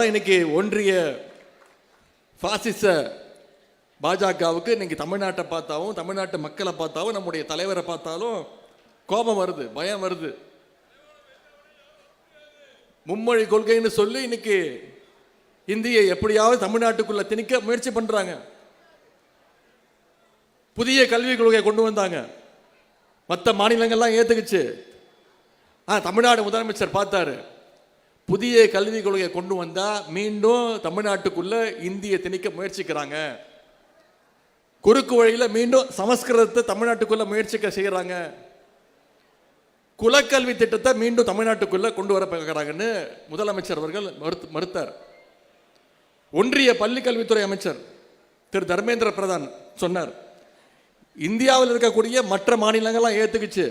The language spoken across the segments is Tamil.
இன்னைக்கு ஒன்றிய பாசிச பாஜகவுக்கு இன்னைக்கு தமிழ்நாட்டை பார்த்தாலும் தமிழ்நாட்டு மக்களை பார்த்தாலும் நம்முடைய தலைவரை பார்த்தாலும் கோபம் வருது, பயம் வருது. மும்மொழி கொள்கைன்னு சொல்லி இன்னைக்கு இந்தியை எப்படியாவது தமிழ்நாட்டுக்குள்ள திணிக்க முயற்சி பண்றாங்க. புதிய கல்விக் கொள்கையை கொண்டு வந்தாங்க, மற்ற மாநிலங்கள்லாம் ஏத்துக்குச்சு. தமிழ்நாடு முதலமைச்சர் பார்த்தாரு, புதிய கல்விக் கொள்கையை கொண்டு வந்தா மீண்டும் தமிழ்நாட்டுக்குள்ள இந்தியை திணிக்க முயற்சிக்கிறாங்க, குறுக்கு வழியில மீண்டும் சமஸ்கிருதத்தை தமிழ்நாட்டுக்குள்ள முயற்சிக்க செய்யறாங்க, குலக்கல்வி திட்டத்தை மீண்டும் தமிழ்நாட்டுக்குள்ள கொண்டு வர பார்க்கிறாங்கன்னு முதலமைச்சர் அவர்கள் மறுத்தார். ஒன்றிய பள்ளி கல்வித்துறை அமைச்சர் திரு தர்மேந்திர பிரதான் சொன்னார், இந்தியாவில் இருக்கக்கூடிய மற்ற மாநிலங்கள்லாம் ஏத்துக்குச்சு,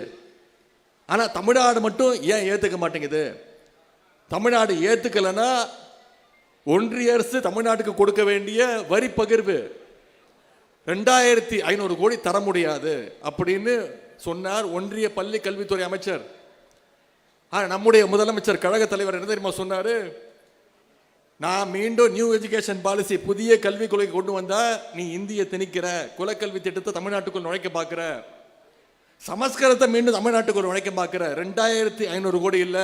ஆனா தமிழ்நாடு மட்டும் ஏன் ஏத்துக்க மாட்டேங்குது? தமிழ்நாடு ஏத்துக்கலன்னா ஒன்றிய அரசு தமிழ்நாட்டுக்கு கொடுக்க வேண்டிய வரி பகிர்வு 2500 கோடி தர முடியாது அப்படின்னு சொன்னார் ஒன்றிய பள்ளி கல்வித்துறை அமைச்சர். நம்முடைய முதலமைச்சர் கழக தலைவர் என்ன தெரியுமா சொன்னாரு? நான் மீண்டும் நியூ எஜுகேஷன் பாலிசி புதிய கல்விக் கொள்கை கொண்டு வந்தா நீ இந்திய திணிக்கிற, குலக்கல்வி திட்டத்தை தமிழ்நாட்டுக்குள் நுழைக்க பார்க்கிற, சமஸ்கிருதத்தை மீண்டும் தமிழ்நாட்டுக்குள் நுழைக்க பார்க்கிற. 2500 கோடி இல்ல,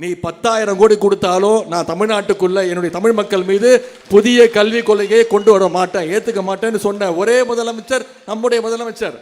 நீ 10,000 கோடி கொடுத்தாலும் நான் தமிழ்நாட்டுக்குள்ள என்னுடைய தமிழ் மக்கள் மீது புதிய கல்விக் கொள்கையை கொண்டு வர மாட்டேன், ஏத்துக்க மாட்டேன்னு சொன்ன ஒரே முதலமைச்சர் நம்முடைய முதலமைச்சர்.